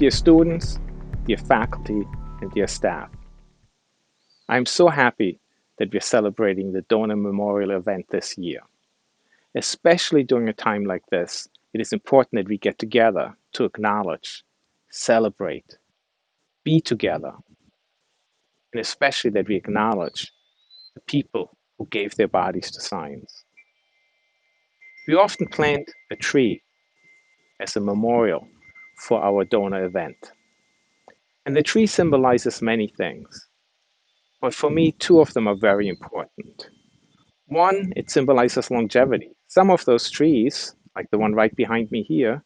Dear students, dear faculty, and dear staff, I'm so happy that we're celebrating the Donor Memorial event this year. Especially during a time like this, it is important that we get together to acknowledge, celebrate, be together, and especially that we acknowledge the people who gave their bodies to science. We often plant a tree as a memorial for our donor event. And the tree symbolizes many things, but for me, two of them are very important. One, it symbolizes longevity. Some of those trees, like the one right behind me here,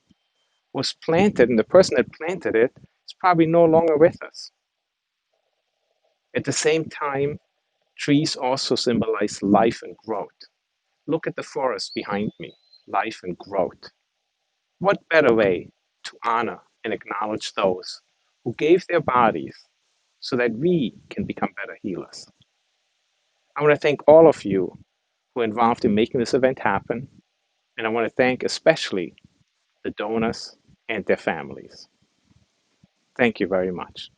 was planted, and the person that planted it is probably no longer with us. At the same time, trees also symbolize life and growth. Look at the forest behind me, life and growth. What better way to honor and acknowledge those who gave their bodies so that we can become better healers? I want to thank all of you who are involved in making this event happen, and I want to thank especially the donors and their families. Thank you very much.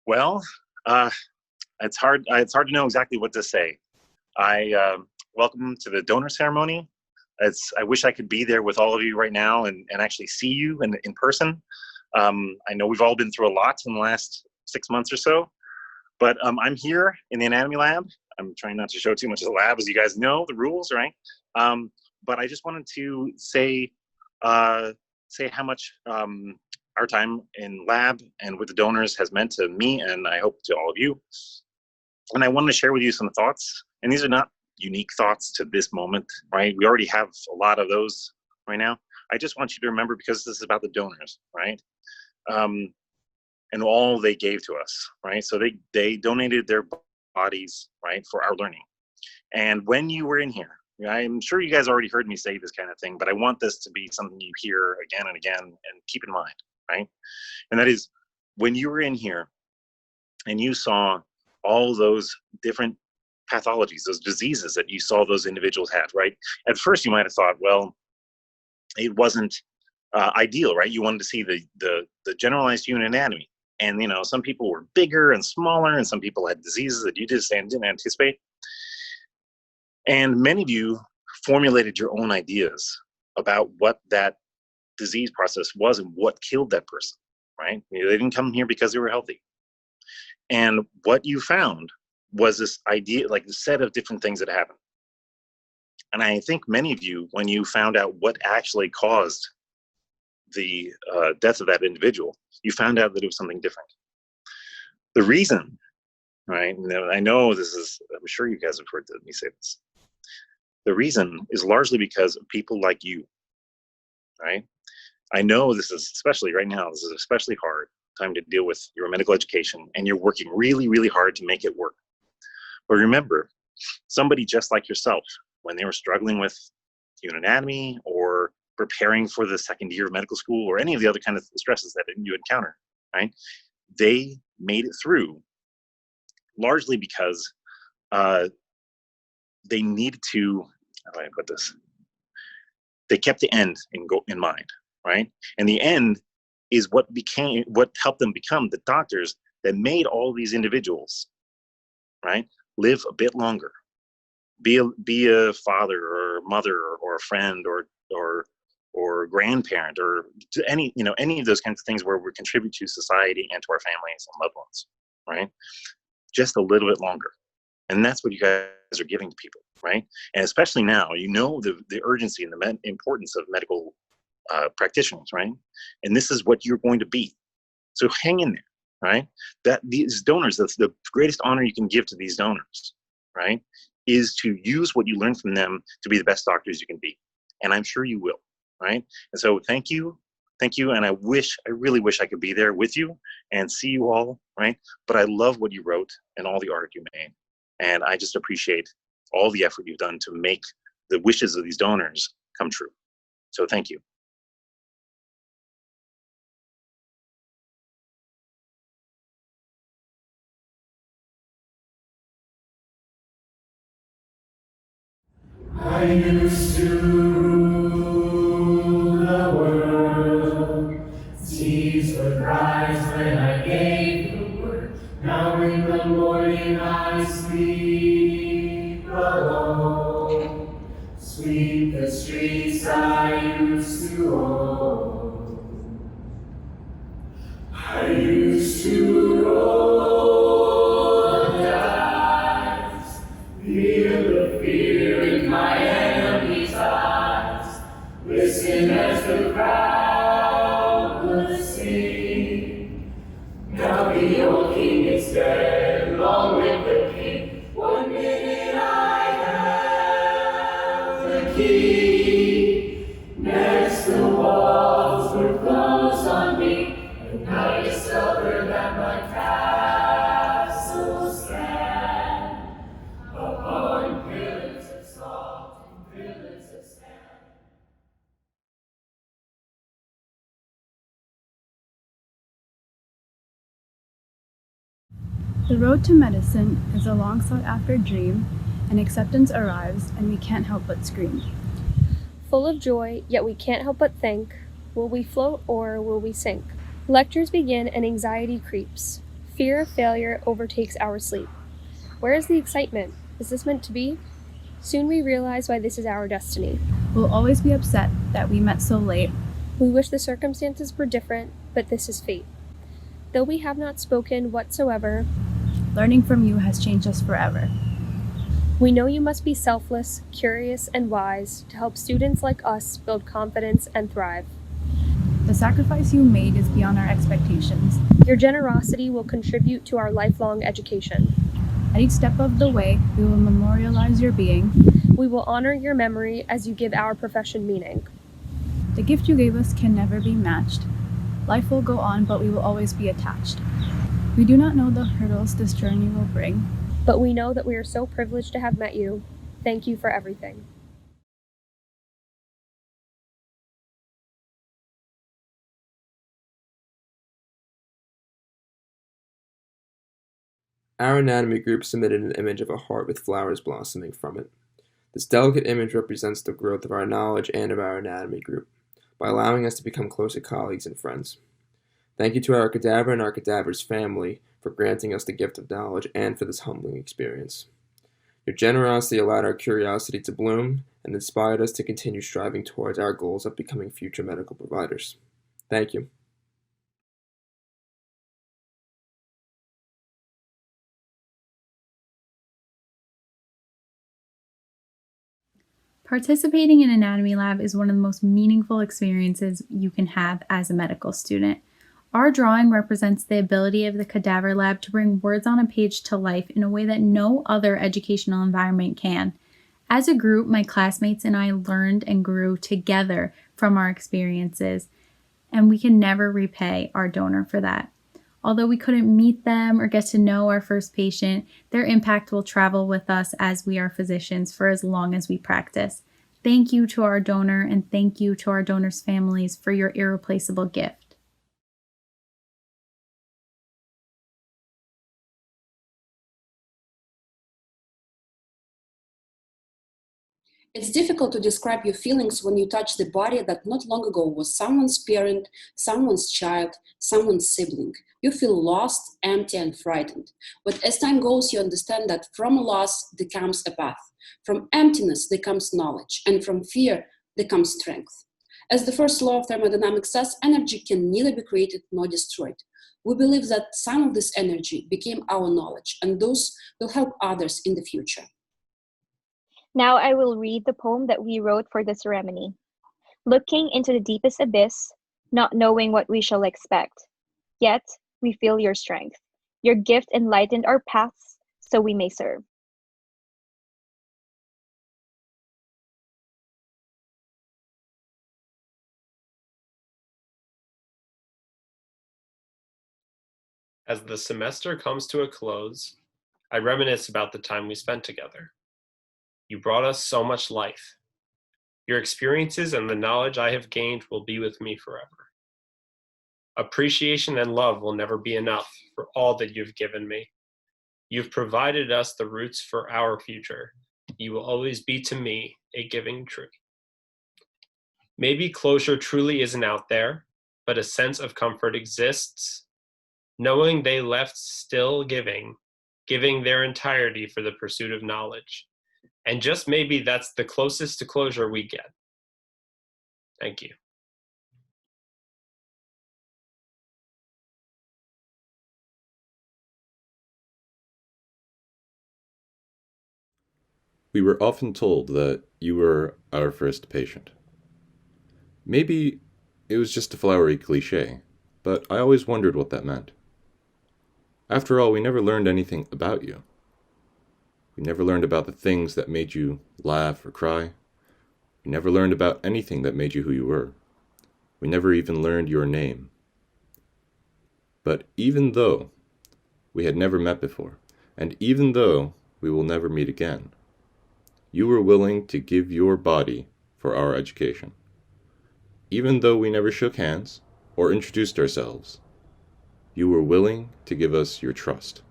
Well, uh, it's hard. It's hard to know exactly what to say. I welcome to the donor ceremony. I wish I could be there with all of you right now and actually see you in person. I know we've all been through a lot in the last 6 months or so, but I'm here in the anatomy lab. I'm trying not to show too much of the lab, as you guys know the rules, right? But I just wanted to say how much our time in lab and with the donors has meant to me, and I hope to all of you. And I wanted to share with you some thoughts, and these are not unique thoughts to this moment, right? We already have a lot of those right now. I just want you to remember, because this is about the donors, right? And all they gave to us, right? So they donated their bodies, right, for our learning. And when you were in here, I'm sure you guys already heard me say this kind of thing, but I want this to be something you hear again and again and keep in mind, right? And that is, when you were in here and you saw all those different pathologies, those diseases that you saw those individuals had, right? At first, you might have thought, well, it wasn't ideal, right? You wanted to see the generalized human anatomy, and some people were bigger and smaller, and some people had diseases that you just didn't anticipate. And many of you formulated your own ideas about what that disease process was and what killed that person, right? They didn't come here because they were healthy. And what you found was this idea, like a set of different things that happened. And I think many of you, when you found out what actually caused the death of that individual, you found out that it was something different. The reason, right? I know this is, I'm sure you guys have heard me say this. The reason is largely because of people like you, right? I know this is, especially right now, this is especially hard time to deal with your medical education, and you're working really, really hard to make it work. But remember, somebody just like yourself, when they were struggling with human anatomy or preparing for the second year of medical school or any of the other kind of stresses that you encounter, right? They made it through largely because they needed to, how do I put this? They kept the end in mind, right? And the end is what helped them become the doctors that made all these individuals, right, live a bit longer, be a father or mother or a friend or grandparent or any of those kinds of things where we contribute to society and to our families and loved ones, right? Just a little bit longer. And that's what you guys are giving to people, right? And especially now, the urgency and the importance of medical practitioners, right? And this is what you're going to be. So hang in there, right? That these donors, that's the greatest honor you can give to these donors, right? Is to use what you learn from them to be the best doctors you can be. And I'm sure you will, right? And so thank you. Thank you. And I really wish I could be there with you and see you all, right? But I love what you wrote and all the art you made. And I just appreciate all the effort you've done to make the wishes of these donors come true. So thank you. used to rule the world. Seas would rise when I gave the word. Now in the morning I sleep alone. Sweep the streets I used to own. I used to roll the dice, feel the fear in my enemy's eyes, listen as the crowd would sing. Now the old king is dead, long live the king. 1 minute I held the key, next the walls were closed on me, and I discovered that my castle stands upon pillars of salt and pillars of sand. The road to medicine is a long sought after dream, and acceptance arrives, and we can't help but scream. Full of joy, yet we can't help but think, will we float or will we sink? Lectures begin and anxiety creeps. Fear of failure overtakes our sleep. Where is the excitement? Is this meant to be? Soon we realize why this is our destiny. We'll always be upset that we met so late. We wish the circumstances were different, but this is fate. Though we have not spoken whatsoever, Learning from you has changed us forever. we know you must be selfless, curious, and wise to help students like us build confidence and thrive. The sacrifice you made is beyond our expectations. Your generosity will contribute to our lifelong education. At each step of the way, we will memorialize your being. We will honor your memory as you give our profession meaning. The gift you gave us can never be matched. Life will go on, but we will always be attached. We do not know the hurdles this journey will bring. But we know that we are so privileged to have met you. Thank you for everything. Our anatomy group submitted an image of a heart with flowers blossoming from it. This delicate image represents the growth of our knowledge and of our anatomy group, by allowing us to become closer colleagues and friends. Thank you to our cadaver and our cadaver's family for granting us the gift of knowledge and for this humbling experience. Your generosity allowed our curiosity to bloom and inspired us to continue striving towards our goals of becoming future medical providers. Thank you. Participating in anatomy lab is one of the most meaningful experiences you can have as a medical student. Our drawing represents the ability of the cadaver lab to bring words on a page to life in a way that no other educational environment can. As a group, my classmates and I learned and grew together from our experiences, and we can never repay our donor for that. Although we couldn't meet them or get to know our first patient, their impact will travel with us as we are physicians for as long as we practice. Thank you to our donor, and thank you to our donors' families for your irreplaceable gift. It's difficult to describe your feelings when you touch the body that not long ago was someone's parent, someone's child, someone's sibling. You feel lost, empty, and frightened. But as time goes, you understand that from loss there comes a path. From emptiness there comes knowledge, and from fear there comes strength. As the first law of thermodynamics says, energy can neither be created nor destroyed. We believe that some of this energy became our knowledge, and those will help others in the future. Now I will read the poem that we wrote for the ceremony. Looking into the deepest abyss, not knowing what we shall expect. Yet, we feel your strength. Your gift enlightened our paths, so we may serve. As the semester comes to a close, I reminisce about the time we spent together. You brought us so much life. Your experiences and the knowledge I have gained will be with me forever. Appreciation and love will never be enough for all that you've given me. You've provided us the roots for our future. you will always be to me a giving tree. Maybe closure truly isn't out there, but a sense of comfort exists, knowing they left still giving their entirety for the pursuit of knowledge. And just maybe that's the closest to closure we get. Thank you. We were often told that you were our first patient. Maybe it was just a flowery cliche, but I always wondered what that meant. After all, we never learned anything about you. We never learned about the things that made you laugh or cry. We never learned about anything that made you who you were. We never even learned your name. But even though we had never met before, and even though we will never meet again, you were willing to give your body for our education. Even though we never shook hands or introduced ourselves, you were willing to give us your trust.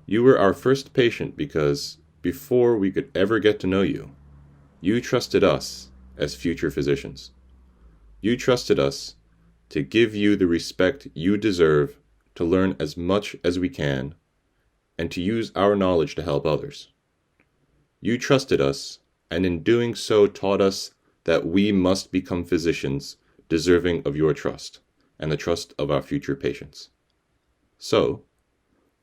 You were our first patient because before we could ever get to know you, you trusted us as future physicians. You trusted us to give you the respect you deserve, to learn as much as we can, and to use our knowledge to help others. You trusted us, and in doing so taught us that we must become physicians deserving of your trust and the trust of our future patients. So,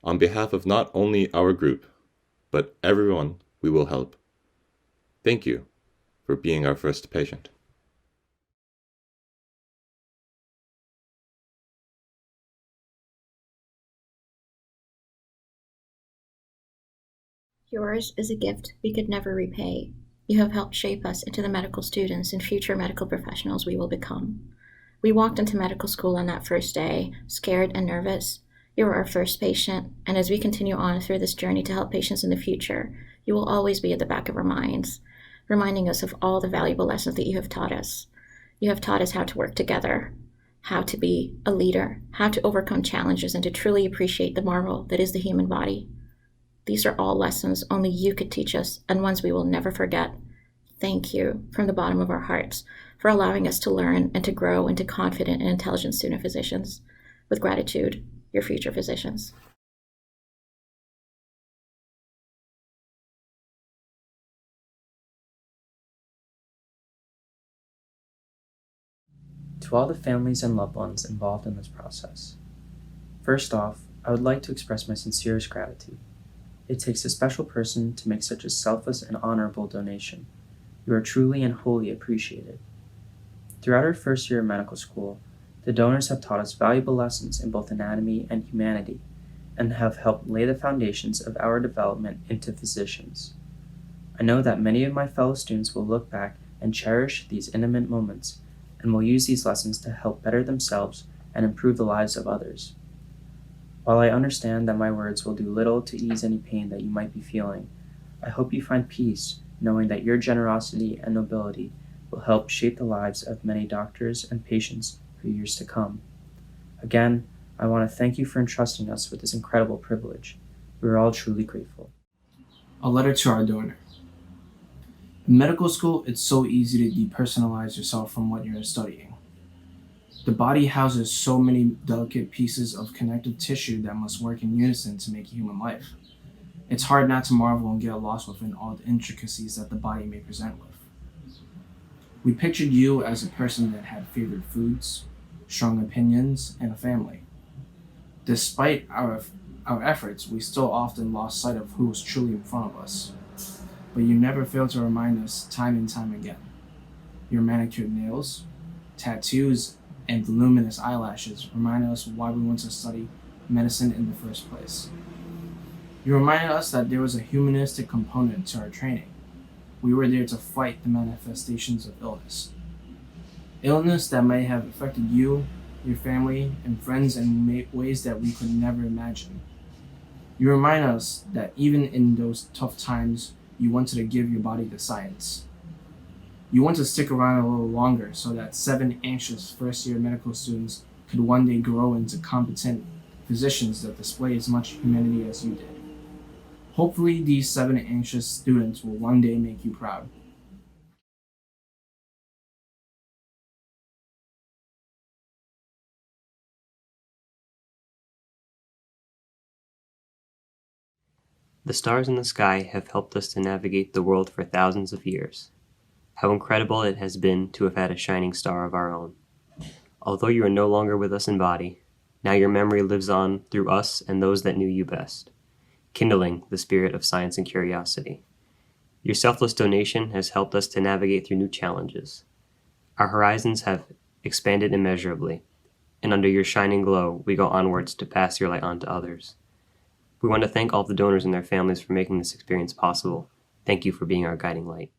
on behalf of not only our group, but everyone we will help, thank you for being our first patient. Yours is a gift we could never repay. You have helped shape us into the medical students and future medical professionals we will become. We walked into medical school on that first day, scared and nervous. You were our first patient, and as we continue on through this journey to help patients in the future, you will always be at the back of our minds, reminding us of all the valuable lessons that you have taught us. You have taught us how to work together, how to be a leader, how to overcome challenges, and to truly appreciate the marvel that is the human body. These are all lessons only you could teach us, and ones we will never forget. Thank you from the bottom of our hearts for allowing us to learn and to grow into confident and intelligent student physicians. With gratitude, your future physicians. To all the families and loved ones involved in this process. First off, I would like to express my sincerest gratitude. It takes a special person to make such a selfless and honorable donation. You are truly and wholly appreciated. Throughout our first year of medical school, the donors have taught us valuable lessons in both anatomy and humanity, and have helped lay the foundations of our development into physicians. I know that many of my fellow students will look back and cherish these intimate moments, and will use these lessons to help better themselves and improve the lives of others. While I understand that my words will do little to ease any pain that you might be feeling, I hope you find peace knowing that your generosity and nobility will help shape the lives of many doctors and patients for years to come. Again, I want to thank you for entrusting us with this incredible privilege. We are all truly grateful. A letter to our donor. In medical school, it's so easy to depersonalize yourself from what you're studying. The body houses so many delicate pieces of connective tissue that must work in unison to make human life. It's hard not to marvel and get lost within all the intricacies that the body may present with. We pictured you as a person that had favorite foods, strong opinions, and a family. Despite our efforts, we still often lost sight of who was truly in front of us. But you never failed to remind us time and time again. Your manicured nails, tattoos, and voluminous eyelashes reminded us why we went to study medicine in the first place. You reminded us that there was a humanistic component to our training. We were there to fight the manifestations of illness. Illness that may have affected you, your family, and friends in ways that we could never imagine. You remind us that even in those tough times, you wanted to give your body the science. You want to stick around a little longer so that 7 anxious first-year medical students could one day grow into competent physicians that display as much humanity as you did. Hopefully, these 7 anxious students will one day make you proud. The stars in the sky have helped us to navigate the world for thousands of years. How incredible it has been to have had a shining star of our own. Although you are no longer with us in body, now your memory lives on through us and those that knew you best, kindling the spirit of science and curiosity. Your selfless donation has helped us to navigate through new challenges. Our horizons have expanded immeasurably, and under your shining glow, we go onwards to pass your light on to others. We want to thank all the donors and their families for making this experience possible. Thank you for being our guiding light.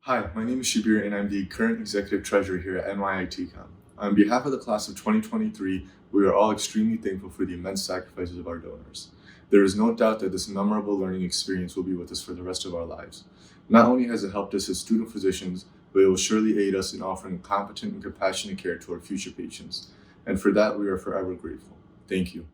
Hi, my name is Shabir and I'm the current Executive Treasurer here at NYITCOM. On behalf of the class of 2023, we are all extremely thankful for the immense sacrifices of our donors. There is no doubt that this memorable learning experience will be with us for the rest of our lives. Not only has it helped us as student physicians, but it will surely aid us in offering competent and compassionate care to our future patients. And for that, we are forever grateful. Thank you.